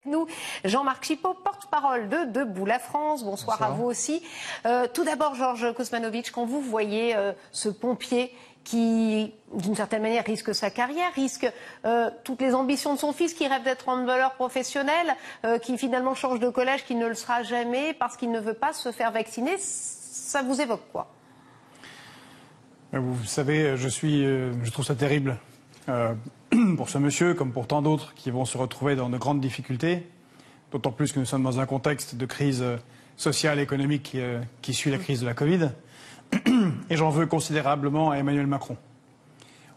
Nous, Jean-Marc Chipot, porte-parole de Debout la France. Bonsoir à vous aussi. Tout d'abord, Georges Kosmanovic, quand vous voyez ce pompier qui, d'une certaine manière, risque sa carrière, risque toutes les ambitions de son fils, qui rêve d'être handballeur professionnel, qui finalement change de collège, qui ne le sera jamais parce qu'il ne veut pas se faire vacciner, ça vous évoque quoi? Vous savez, je trouve ça terrible pour ce monsieur, comme pour tant d'autres qui vont se retrouver dans de grandes difficultés, d'autant plus que nous sommes dans un contexte de crise sociale et économique qui suit la crise de la Covid. Et j'en veux considérablement à Emmanuel Macron.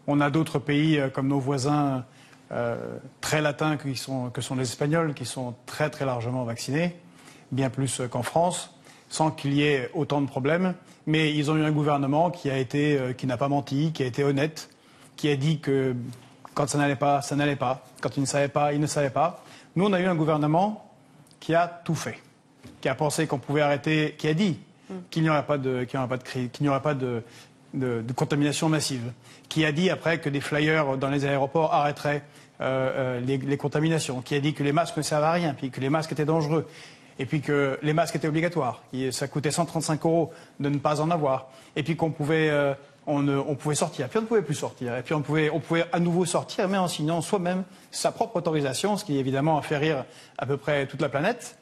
On a d'autres pays comme nos voisins très latins que sont les Espagnols, qui sont très très largement vaccinés, bien plus qu'en France, sans qu'il y ait autant de problèmes. Mais ils ont eu un gouvernement qui n'a pas menti, qui a été honnête, qui a dit que quand ça n'allait pas, ça n'allait pas. Quand il ne savait pas, il ne savait pas. Nous, on a eu un gouvernement qui a tout fait, qui a pensé qu'on pouvait arrêter, qui a dit qu'il n'y aurait pas de crise, qu'il n'y aurait pas de contamination massive, qui a dit après que des flyers dans les aéroports arrêteraient les contaminations, qui a dit que les masques ne servaient à rien, puis que les masques étaient dangereux, et puis que les masques étaient obligatoires. Ça coûtait 135 € de ne pas en avoir, et puis qu'on pouvait, on pouvait sortir, puis on ne pouvait plus sortir, et puis on pouvait à nouveau sortir, mais en signant soi-même sa propre autorisation, ce qui évidemment a fait rire à peu près toute la planète.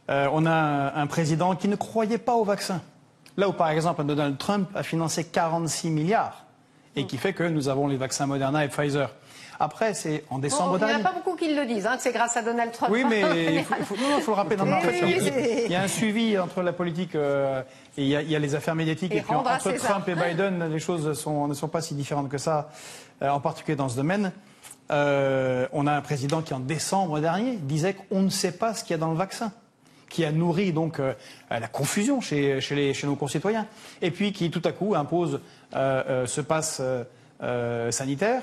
On a un président qui ne croyait pas au vaccin. Là où, par exemple, Donald Trump a financé 46 milliards et qui fait que nous avons les vaccins Moderna et Pfizer. Après, c'est en décembre dernier. Il n'y en a pas beaucoup qui le disent, que c'est grâce à Donald Trump. Oui, mais il faut le rappeler dans il y a un suivi entre la politique et il y a les affaires médiatiques. Et puis entre Trump et Biden, les choses ne sont pas si différentes que ça, en particulier dans ce domaine. On a un président qui, en décembre dernier, disait qu'on ne sait pas ce qu'il y a dans le vaccin, qui a nourri donc la confusion chez nos concitoyens, et puis qui tout à coup impose ce pass sanitaire,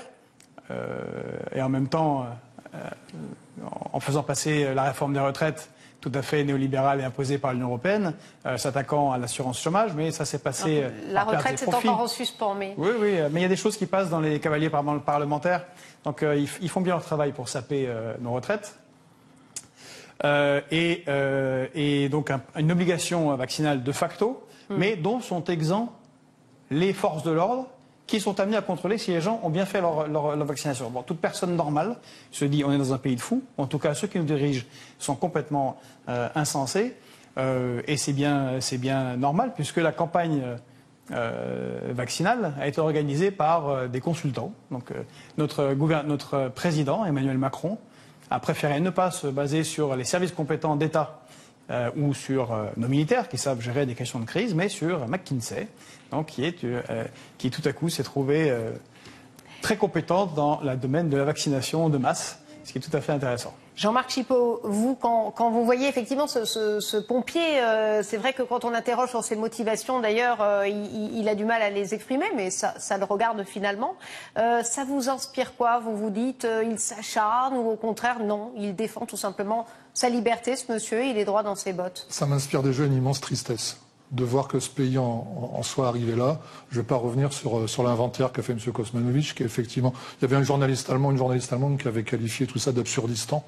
et en même temps, en faisant passer la réforme des retraites tout à fait néolibérale et imposée par l'Union européenne, s'attaquant à l'assurance chômage, mais ça s'est passé. La retraite c'est encore en suspens, mais. Oui, mais il y a des choses qui passent dans les cavaliers parlementaires, donc ils font bien leur travail pour saper nos retraites. Et donc une obligation vaccinale de facto, mais dont sont exempts les forces de l'ordre qui sont amenées à contrôler si les gens ont bien fait leur vaccination. Bon, toute personne normale se dit on est dans un pays de fous, en tout cas ceux qui nous dirigent sont complètement insensés, et c'est bien normal puisque la campagne vaccinale a été organisée par des consultants. Donc notre président Emmanuel Macron a préféré ne pas se baser sur les services compétents d'État ou sur nos militaires qui savent gérer des questions de crise, mais sur McKinsey, donc qui tout à coup s'est trouvé très compétente dans le domaine de la vaccination de masse, ce qui est tout à fait intéressant. Jean-Marc Chipot, vous, quand vous voyez effectivement ce pompier, c'est vrai que quand on interroge sur ses motivations, d'ailleurs, il a du mal à les exprimer, mais ça le regarde finalement. Ça vous inspire quoi? Vous vous dites, il s'acharne, ou au contraire, non, il défend tout simplement sa liberté, ce monsieur, il est droit dans ses bottes? Ça m'inspire déjà une immense tristesse de voir que ce pays en soit arrivé là. Je ne vais pas revenir sur l'inventaire qu'a fait M. Kosmanovic, qui effectivement, il y avait une journaliste allemande qui avait qualifié tout ça d'absurdistan.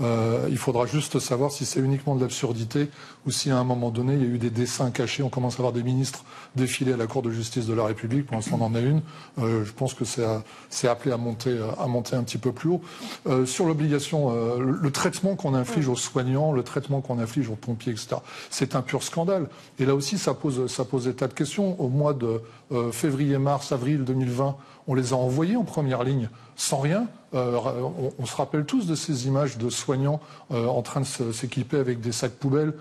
Il faudra juste savoir si c'est uniquement de l'absurdité ou si à un moment donné il y a eu des dessins cachés. On commence à avoir des ministres défiler à la Cour de justice de la République. Pour l'instant on en a une. Je pense que c'est appelé à monter un petit peu plus haut. Sur l'obligation, le traitement qu'on inflige aux soignants, le traitement qu'on inflige aux pompiers, etc. C'est un pur scandale. Et là aussi ça pose des tas de questions. Au mois de février, mars, avril 2020, on les a envoyés en première ligne sans rien. On se rappelle tous de ces images de soignants en train de s'équiper avec des sacs poubelles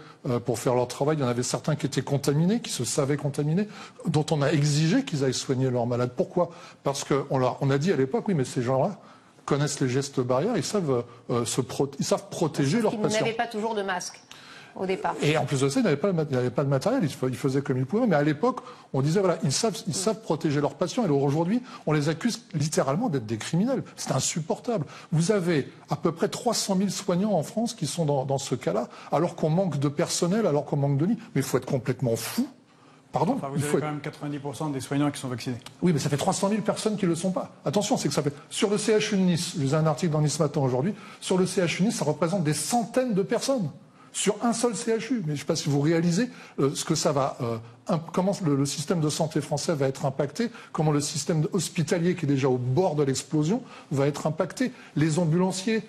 pour faire leur travail. Il y en avait certains qui étaient contaminés, qui se savaient contaminés, dont on a exigé qu'ils aillent soigner leurs malades. Pourquoi? Parce qu'on a dit à l'époque, oui, mais ces gens-là connaissent les gestes barrières, ils savent protéger leurs patients. Ils n'avaient pas toujours de masque au départ. Et en plus de ça, ils n'avaient pas de matériel, ils faisaient comme ils pouvaient. Mais à l'époque, on disait, voilà, ils savent protéger leurs patients. Et alors aujourd'hui, on les accuse littéralement d'être des criminels. C'est insupportable. Vous avez à peu près 300 000 soignants en France qui sont dans ce cas-là, alors qu'on manque de personnel, alors qu'on manque de lits. Mais il faut être complètement fou Pardon, enfin, vous avez quand même 90% des soignants qui sont vaccinés. Oui, mais ça fait 300 000 personnes qui ne le sont pas. Attention, c'est que ça fait... Sur le CHU de Nice, je lisais un article dans Nice Matin aujourd'hui, sur le CHU de Nice, ça représente des centaines de personnes. Sur un seul CHU. Mais je ne sais pas si vous réalisez ce que ça va... comment le système de santé français va être impacté, comment le système hospitalier, qui est déjà au bord de l'explosion, va être impacté. Les ambulanciers...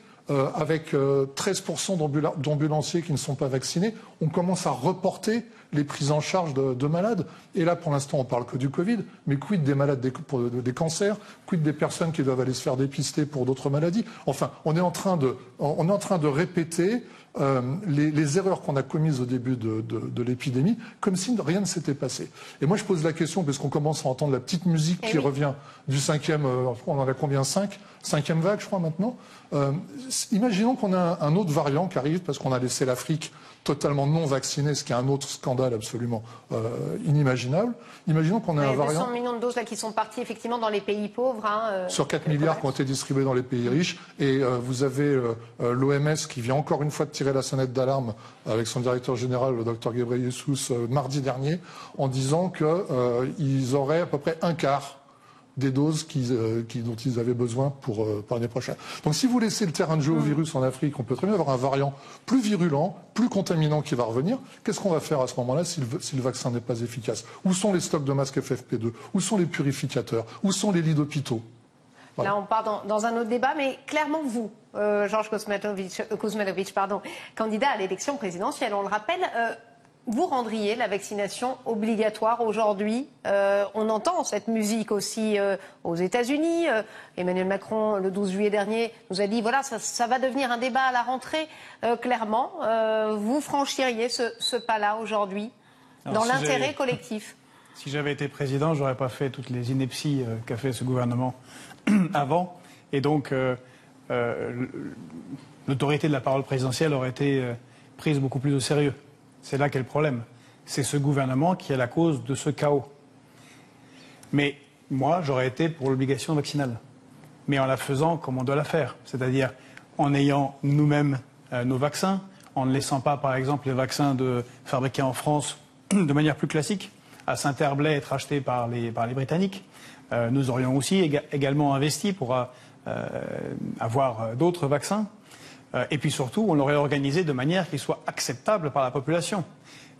avec 13% d'ambulanciers qui ne sont pas vaccinés, on commence à reporter les prises en charge de malades. Et là, pour l'instant, on parle que du Covid, mais quid des malades des cancers, quid des personnes qui doivent aller se faire dépister pour d'autres maladies. Enfin, on est en train de répéter les erreurs qu'on a commises au début de l'épidémie, comme si rien ne s'était passé. Et moi, je pose la question, parce qu'on commence à entendre la petite musique qui revient du cinquième, on en a combien, cinquième vague, je crois, maintenant. Imaginons qu'on a un autre variant qui arrive, parce qu'on a laissé l'Afrique totalement non vaccinée, ce qui est un autre scandale absolument inimaginable. Imaginons qu'on a un variant... 200 millions de doses là, qui sont parties effectivement dans les pays pauvres. Sur 4 milliards qui ont été distribués dans les pays riches. Et vous avez l'OMS qui vient encore une fois de tirer la sonnette d'alarme avec son directeur général, le Dr Ghebreyesus, mardi dernier, en disant qu'ils auraient à peu près un quart des doses dont ils avaient besoin pour l'année prochaine. Donc si vous laissez le terrain de jeu au virus en Afrique, on peut très bien avoir un variant plus virulent, plus contaminant qui va revenir. Qu'est-ce qu'on va faire à ce moment-là si le vaccin n'est pas efficace? Où sont les stocks de masques FFP2? Où sont les purificateurs? Où sont les lits d'hôpitaux? Voilà. Là, on part dans un autre débat, mais clairement, vous, Georges Kosmatovic, candidat à l'élection présidentielle, on le rappelle, vous rendriez la vaccination obligatoire aujourd'hui. On entend cette musique aussi aux États-Unis. Emmanuel Macron, le 12 juillet dernier, nous a dit voilà, ça va devenir un débat à la rentrée. Clairement, vous franchiriez ce pas-là aujourd'hui dans l'intérêt collectif? Si j'avais été président, j'aurais pas fait toutes les inepties qu'a fait ce gouvernement avant. Et donc, l'autorité de la parole présidentielle aurait été prise beaucoup plus au sérieux. C'est là qu'est le problème. C'est ce gouvernement qui est la cause de ce chaos. Mais moi, j'aurais été pour l'obligation vaccinale. Mais en la faisant comme on doit la faire. C'est-à-dire en ayant nous-mêmes nos vaccins, en ne laissant pas, par exemple, les vaccins fabriqués en France de manière plus classique, à Saint-Herblaye être achetés par les Britanniques. Nous aurions aussi également investi pour avoir d'autres vaccins. Et puis surtout, on l'aurait organisé de manière qui soit acceptable par la population.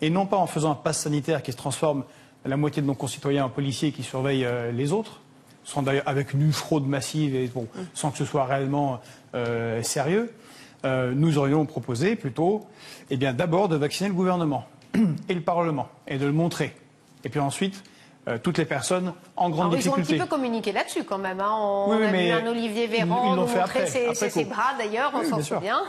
Et non pas en faisant un pass sanitaire qui se transforme la moitié de nos concitoyens en policiers qui surveillent les autres, sans d'ailleurs avec une fraude massive et bon, sans que ce soit réellement sérieux. Nous aurions proposé plutôt d'abord de vacciner le gouvernement et le Parlement et de le montrer. Et puis ensuite, toutes les personnes en grande difficulté. Ils ont un petit peu communiqué là-dessus quand même. On a vu un Olivier Véran nous montrer ses bras d'ailleurs, on s'en souvient.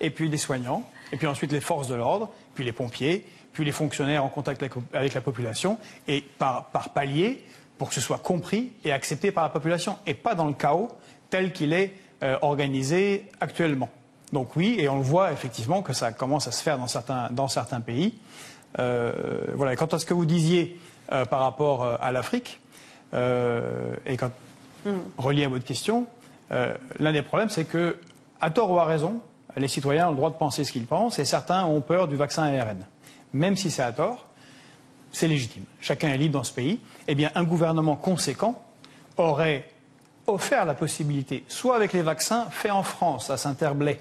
Et puis les soignants, et puis ensuite les forces de l'ordre, puis les pompiers, puis les fonctionnaires en contact avec la population, et par palier, pour que ce soit compris et accepté par la population, et pas dans le chaos tel qu'il est organisé actuellement. Donc oui, et on le voit effectivement que ça commence à se faire dans certains pays. Voilà. Et quant à ce que vous disiez par rapport à l'Afrique, et relié à votre question, l'un des problèmes, c'est que, à tort ou à raison, les citoyens ont le droit de penser ce qu'ils pensent, et certains ont peur du vaccin ARN. Même si c'est à tort, c'est légitime. Chacun est libre dans ce pays. Eh bien, un gouvernement conséquent aurait offert la possibilité, soit avec les vaccins faits en France, à Saint-Herblaye,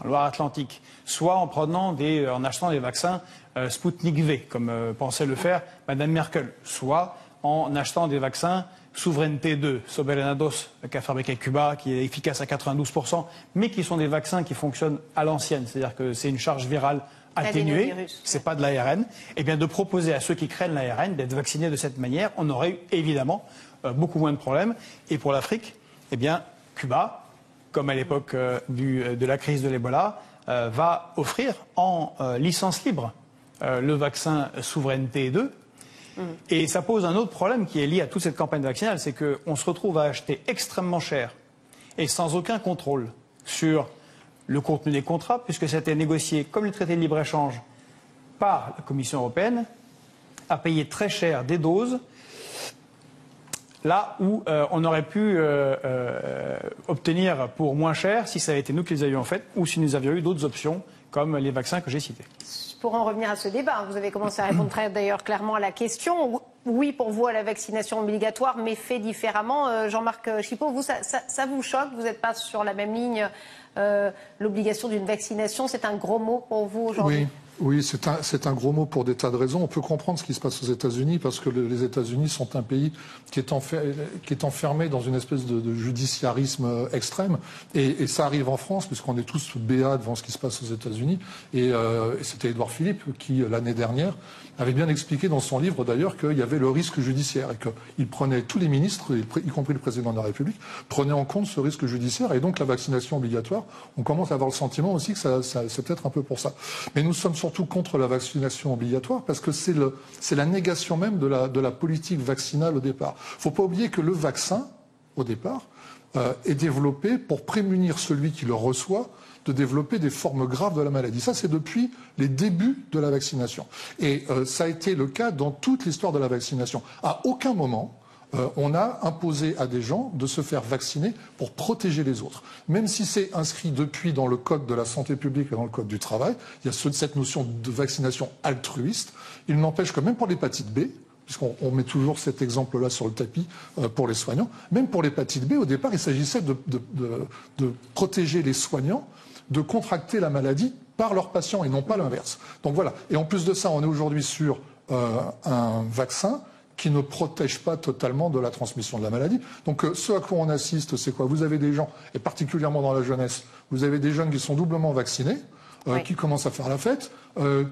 en Loire-Atlantique, soit en achetant des vaccins Sputnik V, comme pensait le faire Mme Merkel, soit en achetant des vaccins Souveraineté 2, Soberana 2, qu'a fabriqué Cuba, qui est efficace à 92%, mais qui sont des vaccins qui fonctionnent à l'ancienne, c'est-à-dire que c'est une charge virale atténuée, c'est pas de l'ARN, et bien de proposer à ceux qui craignent l'ARN d'être vaccinés de cette manière, on aurait eu évidemment beaucoup moins de problèmes. Et pour l'Afrique, eh bien, Cuba, comme à l'époque de la crise de l'Ebola, va offrir en licence libre le vaccin Souveraineté 2. Et ça pose un autre problème qui est lié à toute cette campagne vaccinale, c'est qu'on se retrouve à acheter extrêmement cher et sans aucun contrôle sur le contenu des contrats, puisque ça a été négocié comme le traité de libre-échange par la Commission européenne, à payer très cher des doses là où on aurait pu obtenir pour moins cher si ça avait été nous qui les avions fait ou si nous avions eu d'autres options comme les vaccins que j'ai cités. Pour en revenir à ce débat, vous avez commencé à répondre d'ailleurs clairement à la question. Oui, pour vous, à la vaccination obligatoire, mais fait différemment. Jean-Marc Chipot, vous, ça vous choque? Vous n'êtes pas sur la même ligne? L'obligation d'une vaccination, c'est un gros mot pour vous aujourd'hui? Oui, c'est un gros mot pour des tas de raisons. On peut comprendre ce qui se passe aux États-Unis parce que les États-Unis sont un pays qui est enfermé dans une espèce de judiciarisme extrême. Et ça arrive en France puisqu'on est tous béats devant ce qui se passe aux États-Unis. Et c'était Édouard Philippe qui, l'année dernière, avait bien expliqué dans son livre d'ailleurs qu'il y avait le risque judiciaire et qu'il prenait tous les ministres, y compris le président de la République, prenaient en compte ce risque judiciaire. Et donc la vaccination obligatoire, on commence à avoir le sentiment aussi que c'est peut-être un peu pour ça. Mais nous sommes surtout contre la vaccination obligatoire parce que c'est la négation même de la politique vaccinale au départ. Il ne faut pas oublier que le vaccin, au départ, est développé pour prémunir celui qui le reçoit de développer des formes graves de la maladie. Ça, c'est depuis les débuts de la vaccination. Et ça a été le cas dans toute l'histoire de la vaccination. À aucun moment, on a imposé à des gens de se faire vacciner pour protéger les autres. Même si c'est inscrit depuis dans le code de la santé publique et dans le code du travail, il y a cette notion de vaccination altruiste. Il n'empêche que même pour l'hépatite B, puisqu'on met toujours cet exemple-là sur le tapis pour les soignants, même pour l'hépatite B, au départ, il s'agissait de protéger les soignants de contracter la maladie par leurs patients et non pas l'inverse. Donc voilà. Et en plus de ça, on est aujourd'hui sur un vaccin qui ne protège pas totalement de la transmission de la maladie. Donc ce à quoi on assiste, c'est quoi? Vous avez des gens, et particulièrement dans la jeunesse, vous avez des jeunes qui sont doublement vaccinés, qui commencent à faire la fête,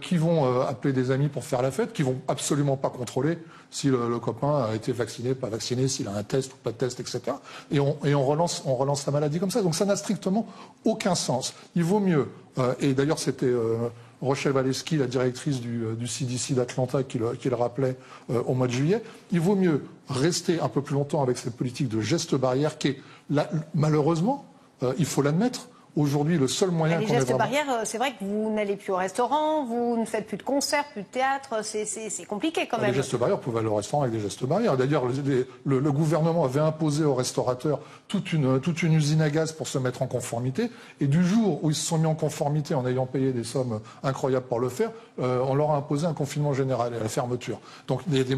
qui vont appeler des amis pour faire la fête, qui vont absolument pas contrôler si le copain a été vacciné, pas vacciné, s'il a un test ou pas de test, etc. Et on relance la maladie comme ça. Donc ça n'a strictement aucun sens. Il vaut mieux, et d'ailleurs c'était Rochelle Walewski, la directrice du CDC d'Atlanta, qui le rappelait au mois de juillet, il vaut mieux rester un peu plus longtemps avec cette politique de gestes barrières qui est, malheureusement, il faut l'admettre, aujourd'hui, le seul moyen qu'on ait Les gestes vraiment... barrières, c'est vrai que vous n'allez plus au restaurant, vous ne faites plus de concerts, plus de théâtre, c'est compliqué quand même. Les gestes barrières, vous pouvez aller au restaurant avec des gestes barrières. D'ailleurs, le gouvernement avait imposé aux restaurateurs toute une usine à gaz pour se mettre en conformité. Et du jour où ils se sont mis en conformité en ayant payé des sommes incroyables pour le faire, on leur a imposé un confinement général et la fermeture. Donc il y a des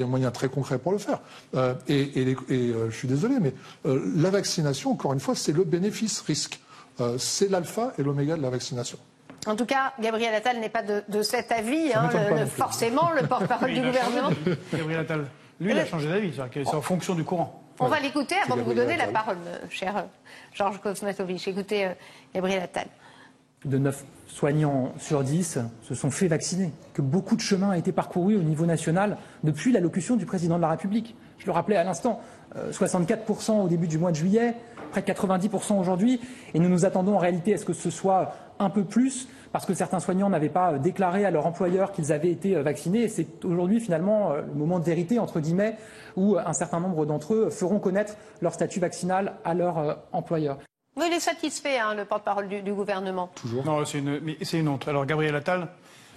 moyens très concrets pour le faire. Je suis désolé, mais la vaccination, encore une fois, c'est le bénéfice-risque. C'est l'alpha et l'oméga de la vaccination. En tout cas, Gabriel Attal n'est pas de cet avis, forcément, le porte-parole du gouvernement. Gabriel Attal, lui, il a changé d'avis, c'est en fonction du courant. On va l'écouter avant de vous donner la parole, cher Georges Cosmatovitch. Écoutez Gabriel Attal. De 9 soignants sur 10 se sont fait vacciner, que beaucoup de chemin a été parcouru au niveau national depuis l'allocution du président de la République. Je le rappelais à l'instant, 64% au début du mois de juillet, près de 90% aujourd'hui, et nous nous attendons en réalité à ce que ce soit un peu plus, parce que certains soignants n'avaient pas déclaré à leur employeur qu'ils avaient été vaccinés, et c'est aujourd'hui finalement le moment de vérité, entre guillemets, où un certain nombre d'entre eux feront connaître leur statut vaccinal à leur employeur. Oui, il est satisfait, le porte-parole du gouvernement. Toujours. Non, c'est une honte. Alors Gabriel Attal,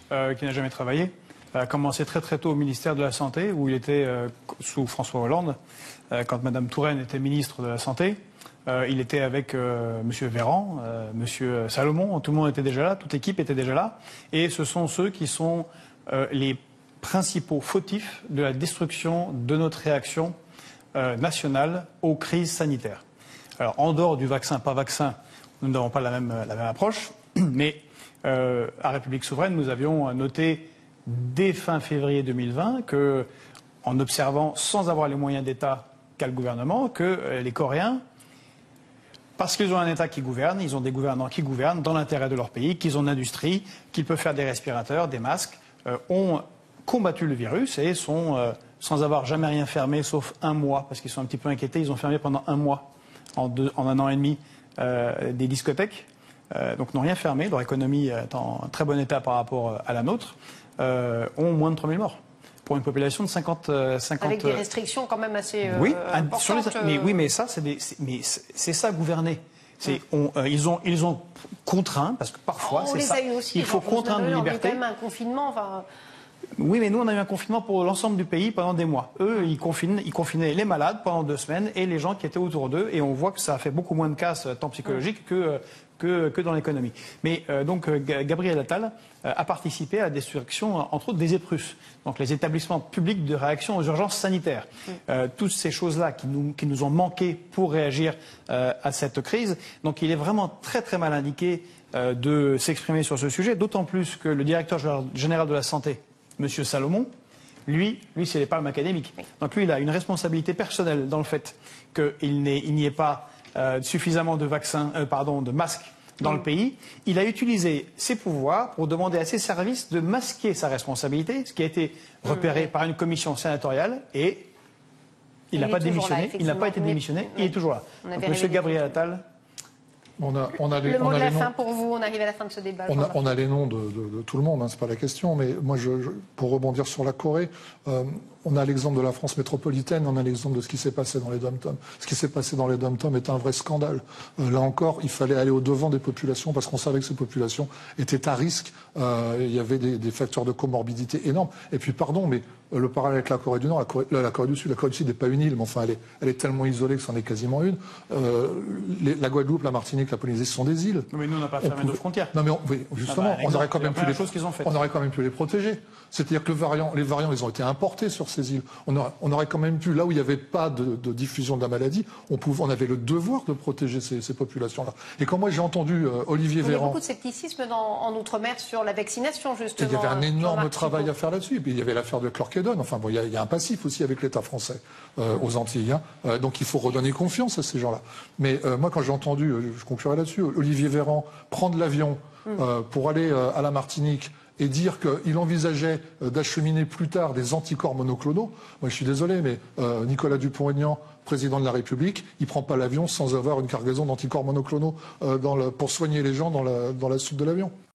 qui n'a jamais travaillé, a commencé très très tôt au ministère de la Santé, où il était sous François Hollande, quand Mme Touraine était ministre de la Santé. Il était avec M. Véran, M. Salomon, tout le monde était déjà là, toute l'équipe était déjà là. Et ce sont ceux qui sont les principaux fautifs de la destruction de notre réaction nationale aux crises sanitaires. Alors, en dehors du vaccin, pas vaccin, nous n'avons pas la même approche, mais à République souveraine, nous avions noté dès fin février 2020 que, en observant, sans avoir les moyens d'État qu'a le gouvernement, que les Coréens, parce qu'ils ont un État qui gouverne, ils ont des gouvernants qui gouvernent dans l'intérêt de leur pays, qu'ils ont une industrie, qu'ils peuvent faire des respirateurs, des masques, ont combattu le virus et sont, sans avoir jamais rien fermé, sauf un mois, parce qu'ils sont un petit peu inquiétés, ils ont fermé pendant un mois, en un an et demi, des discothèques, donc n'ont rien fermé, leur économie est en très bon état par rapport à la nôtre, ont moins de 3000 morts. Pour une population de 50... Avec des restrictions quand même assez importantes. Mais ça, c'est ça gouverner. Ils ont contraint, parce que parfois c'est ça. Il faut contraindre une liberté. Quand même un confinement. Oui, mais nous, on a eu un confinement pour l'ensemble du pays pendant des mois. Eux, ils confinaient les malades pendant 2 semaines et les gens qui étaient autour d'eux. Et on voit que ça a fait beaucoup moins de casse, tant psychologique que dans l'économie. Mais donc, Gabriel Attal a participé à la destruction, entre autres, des EPRUS, donc les établissements publics de réaction aux urgences sanitaires. Toutes ces choses-là qui nous ont manqué pour réagir à cette crise. Donc, il est vraiment très, très mal indiqué de s'exprimer sur ce sujet, d'autant plus que le directeur général de la Santé, Monsieur Salomon, lui c'est les palmes académiques. Donc lui, il a une responsabilité personnelle dans le fait qu'il n'y ait pas suffisamment de de masques dans le pays. Il a utilisé ses pouvoirs pour demander à ses services de masquer sa responsabilité, ce qui a été repéré par une commission sénatoriale et il n'a pas démissionné, il n'a pas été démissionné, il est toujours là. Donc, Monsieur Gabriel Attal. Le mot de la fin pour vous, on arrive à la fin de ce débat. On a les noms de tout le monde, hein, c'est pas la question, mais moi, pour rebondir sur la Corée, on a l'exemple de la France métropolitaine, on a l'exemple de ce qui s'est passé dans les dom-toms. Ce qui s'est passé dans les dom-toms est un vrai scandale. Là encore, il fallait aller au-devant des populations parce qu'on savait que ces populations étaient à risque. Il y avait des facteurs de comorbidité énormes. Et puis, pardon, mais le parallèle avec la Corée du Nord, la Corée du Sud n'est pas une île, mais enfin, elle est tellement isolée que c'en est quasiment une. La Guadeloupe, la Martinique, la Polynésie, ce sont des îles. Mais nous, on n'a pas fermé nos frontières. Non, mais justement, on aurait quand même pu les protéger. C'est-à-dire que les variants, ils ont été importés sur ces îles. On aurait quand même pu, là où il n'y avait pas de diffusion de la maladie, on avait le devoir de protéger ces populations-là. Et quand moi j'ai entendu Olivier Véran... Il y a beaucoup de scepticisme en Outre-mer sur la vaccination, justement. Il y avait un énorme travail à faire là-dessus. Et puis il y avait l'affaire de chlordécone. Enfin bon, il y a un passif aussi avec l'État français aux Antilles. Hein. Donc il faut redonner confiance à ces gens-là. Mais moi, quand j'ai entendu, je conclurai là-dessus, Olivier Véran prendre l'avion pour aller à la Martinique et dire qu'il envisageait d'acheminer plus tard des anticorps monoclonaux. Moi, je suis désolé, mais Nicolas Dupont-Aignan, président de la République, il ne prend pas l'avion sans avoir une cargaison d'anticorps monoclonaux pour soigner les gens dans la soute de l'avion.